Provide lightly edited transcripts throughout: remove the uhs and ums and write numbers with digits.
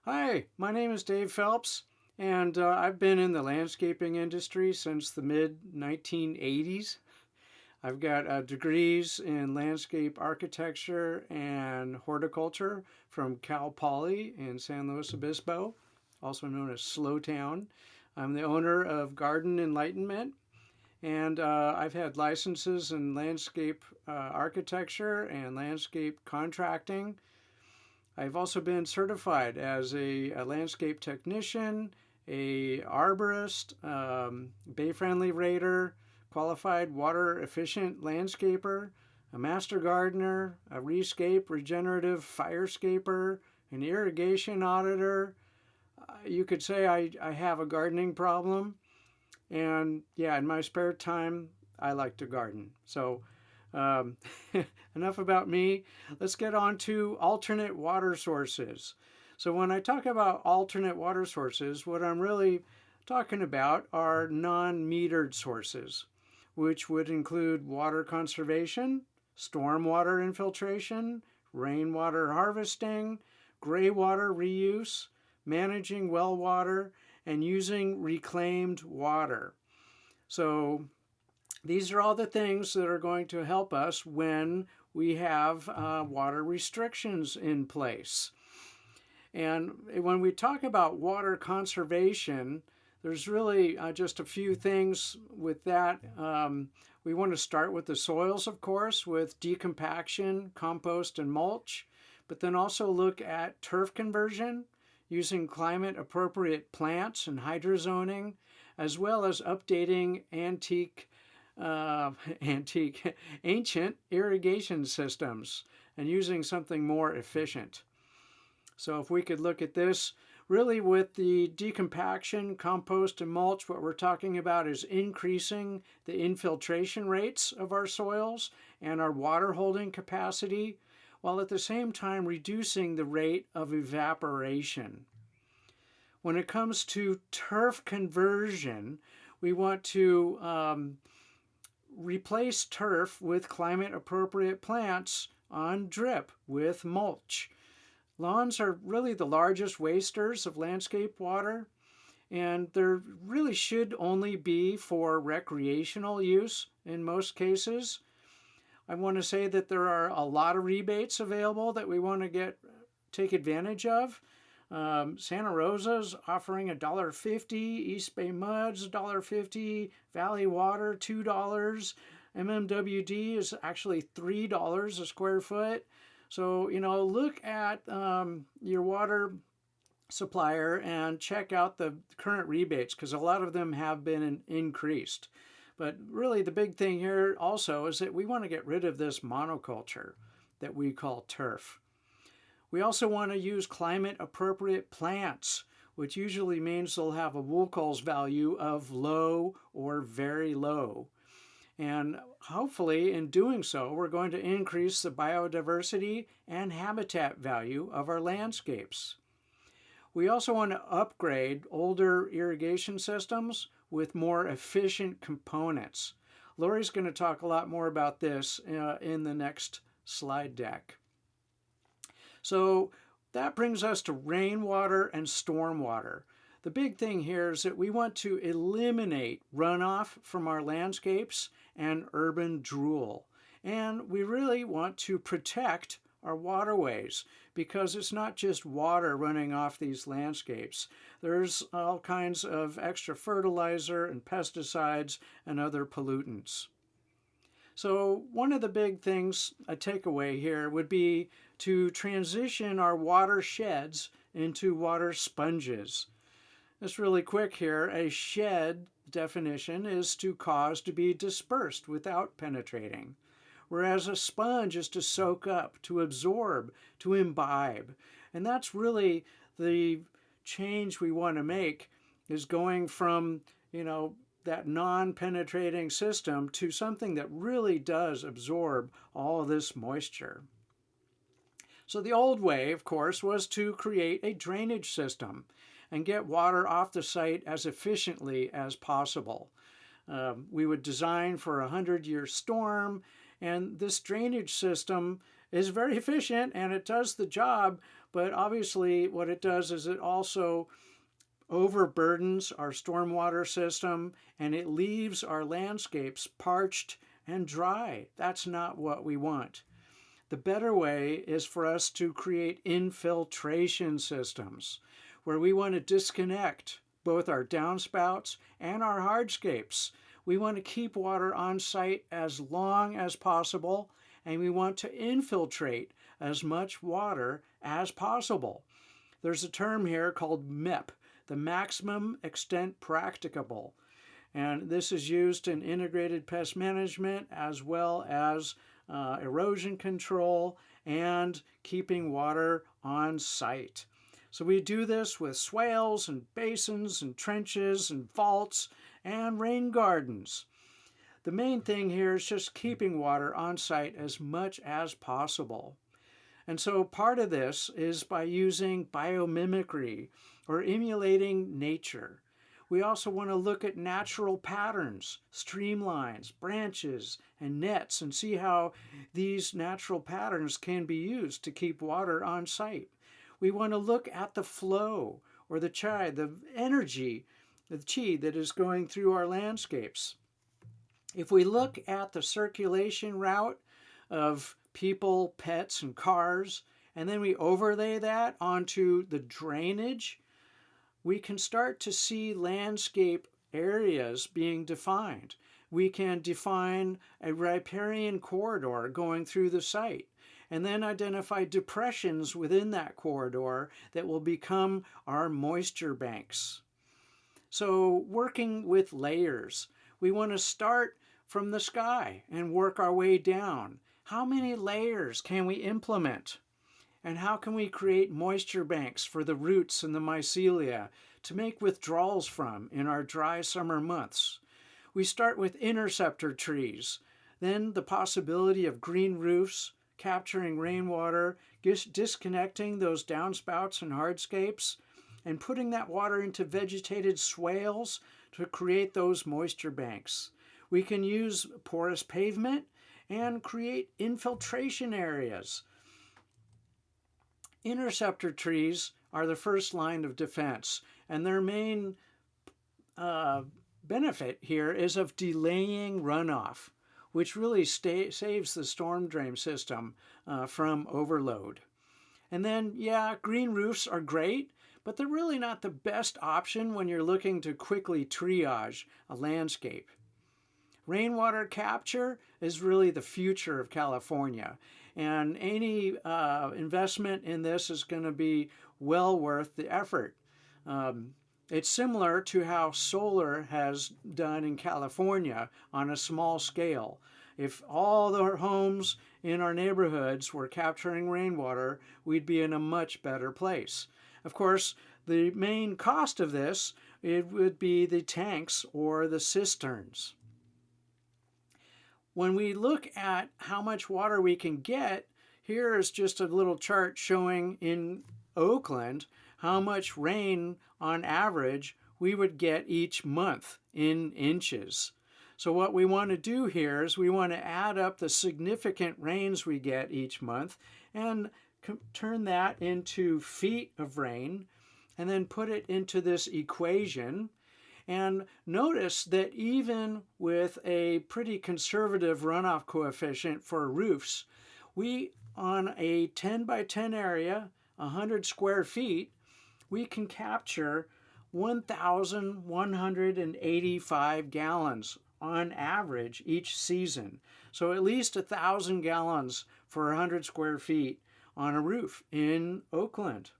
Hi, my name is Dave Phelps, and I've been in the landscaping industry since the mid 1980s. I've got degrees in landscape architecture and horticulture from Cal Poly in San Luis Obispo, also known as Slowtown. I'm the owner of Garden Enlightenment, and I've had licenses in landscape architecture and landscape contracting. I've also been certified as a landscape technician, a arborist, bay-friendly rater, qualified water efficient landscaper, a master gardener, a rescape regenerative firescaper, an irrigation auditor. You could say I have a gardening problem. And yeah, in my spare time, I like to garden. So um, enough about me. Let's get on to alternate water sources. So, when I talk about alternate water sources, what I'm really talking about are non metered sources, which would include water conservation, stormwater infiltration, rainwater harvesting, gray water reuse, managing well water, and using reclaimed water. So, these are all the things that are going to help us when we have water restrictions in place. And when we talk about water conservation, there's really just a few things with that. We want to start with the soils, of course, with decompaction, compost, and mulch, but then also look at turf conversion using climate appropriate plants and hydrozoning, as well as updating ancient irrigation systems and using something more efficient. So if we could look at this, really with the decompaction, compost, and mulch, what we're talking about is increasing the infiltration rates of our soils and our water holding capacity, while at the same time reducing the rate of evaporation. When it comes to turf conversion, we want to replace turf with climate appropriate plants on drip with mulch. Lawns are really the largest wasters of landscape water, and there really should only be for recreational use in most cases. I want to say that there are a lot of rebates available that we want to take advantage of. Santa Rosa's offering $1.50, East Bay Muds $1.50, Valley Water $2, MMWD is actually $3 a square foot. So, look at your water supplier and check out the current rebates because a lot of them have been increased. But really, the big thing here also is that we want to get rid of this monoculture that we call turf. We also want to use climate appropriate plants, which usually means they'll have a Woolcoles value of low or very low. And hopefully, in doing so, we're going to increase the biodiversity and habitat value of our landscapes. We also want to upgrade older irrigation systems with more efficient components. Lori's going to talk a lot more about this in the next slide deck. So that brings us to rainwater and stormwater. The big thing here is that we want to eliminate runoff from our landscapes and urban drool. And we really want to protect our waterways because it's not just water running off these landscapes. There's all kinds of extra fertilizer and pesticides and other pollutants. So one of the big things, a takeaway here, would be to transition our watersheds into water sponges. Just really quick here, a shed definition is to cause to be dispersed without penetrating, whereas a sponge is to soak up, to absorb, to imbibe. And that's really the change we want to make, is going from, that non-penetrating system to something that really does absorb all of this moisture. So the old way, of course, was to create a drainage system and get water off the site as efficiently as possible. We would design for a 100-year storm, and this drainage system is very efficient and it does the job, but obviously what it does is it also overburdens our stormwater system, and it leaves our landscapes parched and dry. That's not what we want. The better way is for us to create infiltration systems where we want to disconnect both our downspouts and our hardscapes. We want to keep water on site as long as possible, and we want to infiltrate as much water as possible. There's a term here called MEP, the maximum extent practicable. And this is used in integrated pest management as well as erosion control and keeping water on site. So we do this with swales and basins and trenches and vaults and rain gardens. The main thing here is just keeping water on site as much as possible. And so part of this is by using biomimicry or emulating nature. We also want to look at natural patterns, streamlines, branches, and nets, and see how these natural patterns can be used to keep water on site. We want to look at the flow or the chi, the energy, the chi that is going through our landscapes. If we look at the circulation route of people, pets, and cars, and then we overlay that onto the drainage, we can start to see landscape areas being defined. We can define a riparian corridor going through the site, and then identify depressions within that corridor that will become our moisture banks. So working with layers, we want to start from the sky and work our way down. How many layers can we implement? And how can we create moisture banks for the roots and the mycelia to make withdrawals from in our dry summer months? We start with interceptor trees, then the possibility of green roofs, capturing rainwater, disconnecting those downspouts and hardscapes, and putting that water into vegetated swales to create those moisture banks. We can use porous pavement and create infiltration areas. Interceptor trees are the first line of defense, and their main benefit here is of delaying runoff, which really saves the storm drain system from overload. And then, yeah, green roofs are great, but they're really not the best option when you're looking to quickly triage a landscape. Rainwater capture is really the future of California, and any investment in this is going to be well worth the effort. It's similar to how solar has done in California on a small scale. If all the homes in our neighborhoods were capturing rainwater, we'd be in a much better place. Of course, the main cost of this, it would be the tanks or the cisterns. When we look at how much water we can get, here is just a little chart showing in Oakland how much rain on average we would get each month in inches. So what we want to do here is we want to add up the significant rains we get each month and turn that into feet of rain and then put it into this equation. And notice that even with a pretty conservative runoff coefficient for roofs, we, on a 10 by 10 area, 100 square feet, we can capture 1,185 gallons on average each season. So at least 1,000 gallons for 100 square feet on a roof in Oakland.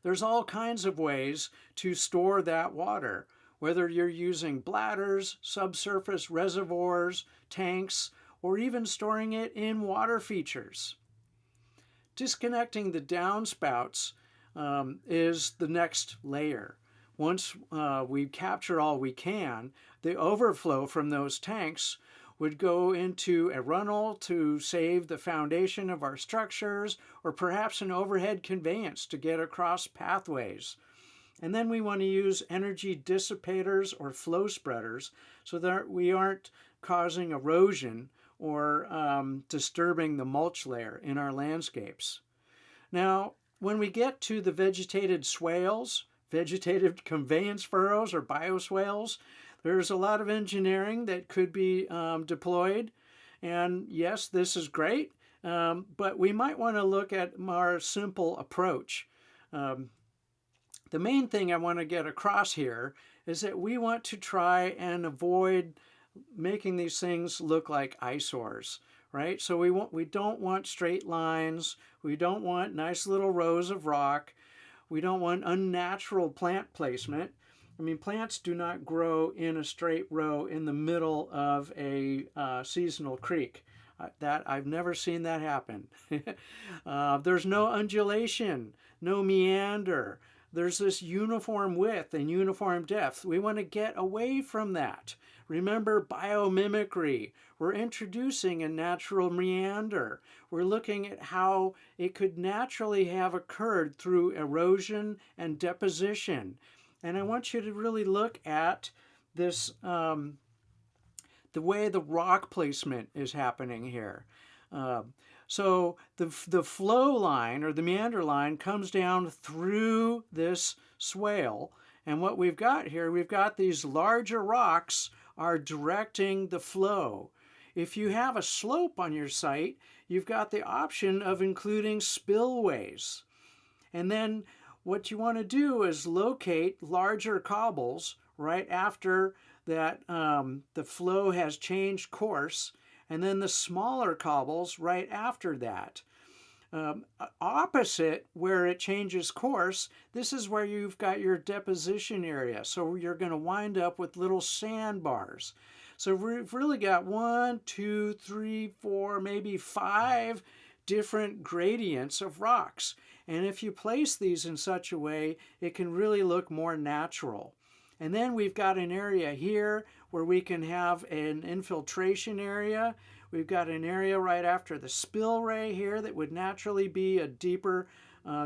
There's all kinds of ways to store that water, whether you're using bladders, subsurface reservoirs, tanks, or even storing it in water features. Disconnecting the downspouts is the next layer. Once we capture all we can, the overflow from those tanks would go into a runnel to save the foundation of our structures, or perhaps an overhead conveyance to get across pathways. And then we want to use energy dissipators or flow spreaders so that we aren't causing erosion or disturbing the mulch layer in our landscapes. Now, when we get to the vegetated swales, vegetative conveyance furrows or bioswales, there's a lot of engineering that could be deployed. And yes, this is great, but we might want to look at a more simple approach. Um, the main thing I want to get across here is that we want to try and avoid making these things look like eyesores, right? So we don't want straight lines. We don't want nice little rows of rock. We don't want unnatural plant placement. I mean, plants do not grow in a straight row in the middle of a seasonal creek. That I've never seen that happen. There's no undulation, no meander. There's this uniform width and uniform depth. We want to get away from that. Remember biomimicry. We're introducing a natural meander. We're looking at how it could naturally have occurred through erosion and deposition. And I want you to really look at this, the way the rock placement is happening here. So the flow line or the meander line comes down through this swale. And what we've got here, we've got these larger rocks are directing the flow. If you have a slope on your site, you've got the option of including spillways. And then what you want to do is locate larger cobbles right after that the flow has changed course, and then the smaller cobbles right after that. Opposite where it changes course, this is where you've got your deposition area. So you're going to wind up with little sandbars. So we've really got 1, 2, 3, 4, maybe 5 different gradients of rocks. And if you place these in such a way, it can really look more natural. And then we've got an area here where we can have an infiltration area. We've got an area right after the spillway here that would naturally be a deeper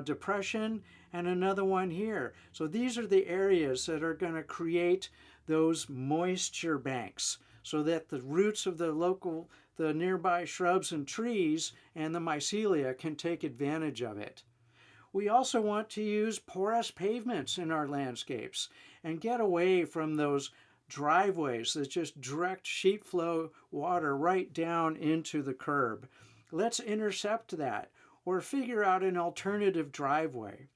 depression, and another one here. So these are the areas that are going to create those moisture banks so that the roots of the nearby shrubs and trees and the mycelia can take advantage of it. We also want to use porous pavements in our landscapes and get away from those driveways that just direct sheet flow water right down into the curb. Let's intercept that or figure out an alternative driveway.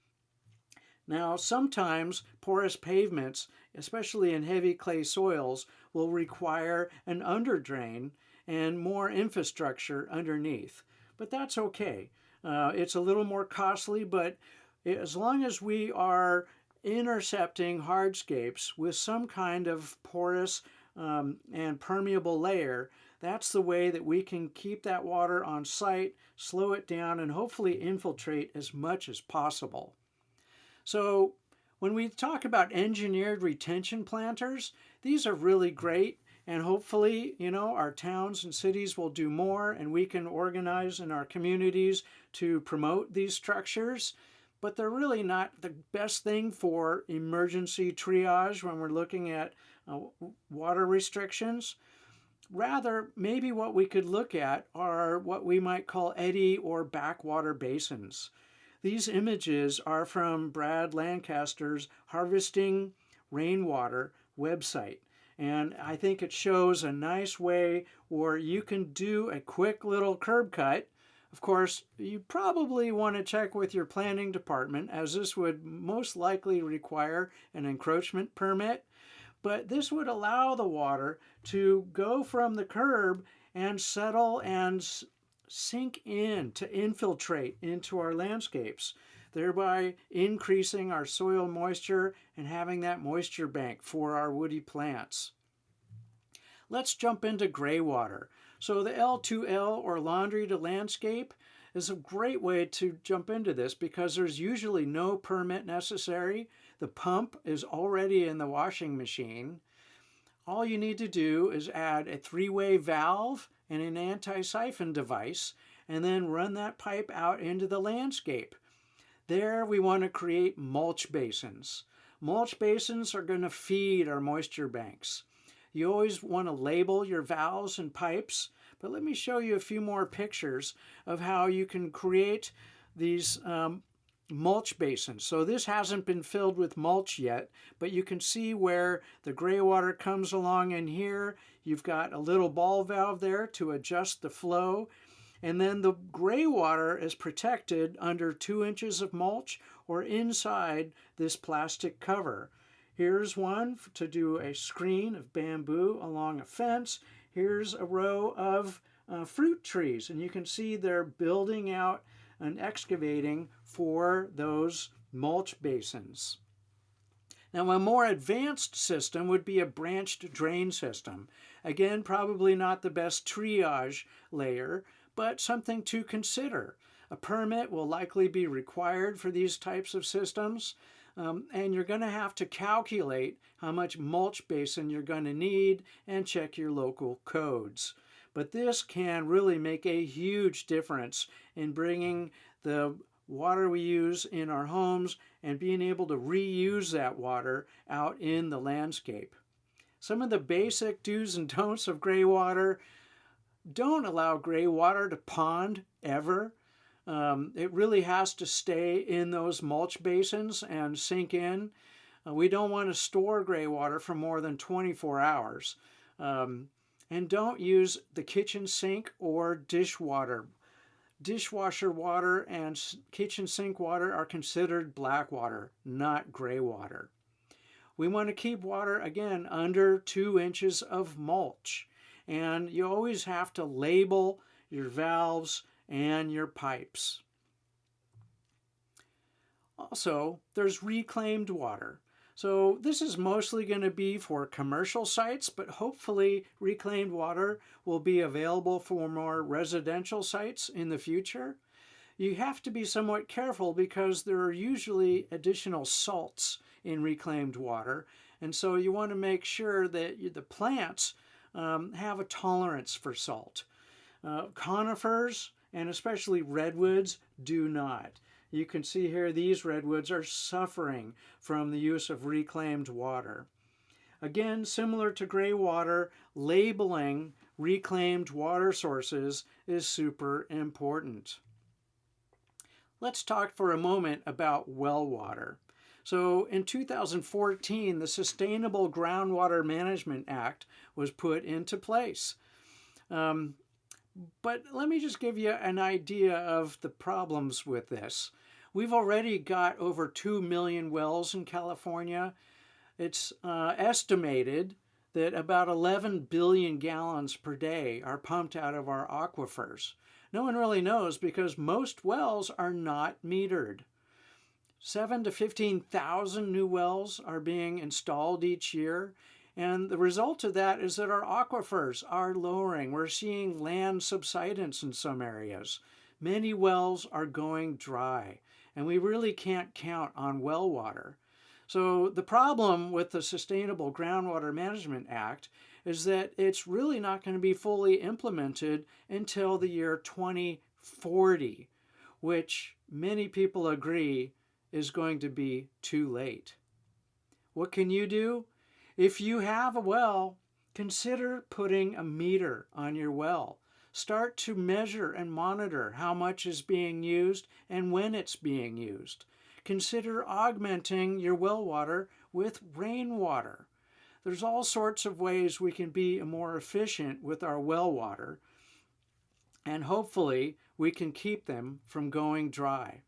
Now, sometimes porous pavements, especially in heavy clay soils, will require an underdrain and more infrastructure underneath. But that's okay. It's a little more costly, but as long as we are intercepting hardscapes with some kind of porous and permeable layer, that's the way that we can keep that water on site, slow it down, and hopefully infiltrate as much as possible. So when we talk about engineered retention planters, these are really great. And hopefully, our towns and cities will do more, and we can organize in our communities to promote these structures. But they're really not the best thing for emergency triage when we're looking at water restrictions. Rather, maybe what we could look at are what we might call eddy or backwater basins. These images are from Brad Lancaster's Harvesting Rainwater website. And I think it shows a nice way where you can do a quick little curb cut. Of course, you probably want to check with your planning department, as this would most likely require an encroachment permit. But this would allow the water to go from the curb and settle and sink in, to infiltrate into our landscapes, thereby increasing our soil moisture and having that moisture bank for our woody plants. Let's jump into gray water. So the L2L or laundry to landscape is a great way to jump into this because there's usually no permit necessary. The pump is already in the washing machine. All you need to do is add a 3-way valve and an anti-siphon device, and then run that pipe out into the landscape. There we want to create mulch basins. Mulch basins are going to feed our moisture banks. You always want to label your valves and pipes, but let me show you a few more pictures of how you can create these mulch basins. So this hasn't been filled with mulch yet, but you can see where the gray water comes along in here. You've got a little ball valve there to adjust the flow. And then the gray water is protected under 2 inches of mulch or inside this plastic cover. Here's one to do a screen of bamboo along a fence. Here's a row of fruit trees, and you can see they're building out and excavating for those mulch basins. Now, a more advanced system would be a branched drain system. Again, probably not the best triage layer, but something to consider. A permit will likely be required for these types of systems, and you're going to have to calculate how much mulch basin you're going to need and check your local codes. But this can really make a huge difference in bringing the water we use in our homes and being able to reuse that water out in the landscape. Some of the basic do's and don'ts of gray water: don't allow gray water to pond ever. It really has to stay in those mulch basins and sink in. We don't want to store gray water for more than 24 hours. And don't use the kitchen sink or dishwater. Dishwasher water and kitchen sink water are considered black water, not gray water. We want to keep water, again, under 2 inches of mulch. And you always have to label your valves and your pipes. Also, there's reclaimed water. So this is mostly going to be for commercial sites, but hopefully reclaimed water will be available for more residential sites in the future. You have to be somewhat careful because there are usually additional salts in reclaimed water, and so you want to make sure that the plants have a tolerance for salt. Conifers, and especially redwoods, do not. You can see here these redwoods are suffering from the use of reclaimed water. Again, similar to gray water, labeling reclaimed water sources is super important. Let's talk for a moment about well water. So in 2014, the Sustainable Groundwater Management Act was put into place. But let me just give you an idea of the problems with this. We've already got over 2 million wells in California. It's estimated that about 11 billion gallons per day are pumped out of our aquifers. No one really knows because most wells are not metered. 7,000 to 15,000 new wells are being installed each year. And the result of that is that our aquifers are lowering. We're seeing land subsidence in some areas. Many wells are going dry, and we really can't count on well water. So the problem with the Sustainable Groundwater Management Act is that it's really not going to be fully implemented until the year 2040, which many people agree is going to be too late. What can you do? If you have a well, consider putting a meter on your well. Start to measure and monitor how much is being used and when it's being used. Consider augmenting your well water with rainwater. There's all sorts of ways we can be more efficient with our well water, and hopefully we can keep them from going dry.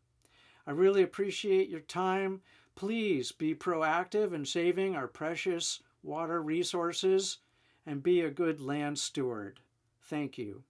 I really appreciate your time. Please be proactive in saving our precious water resources and be a good land steward. Thank you.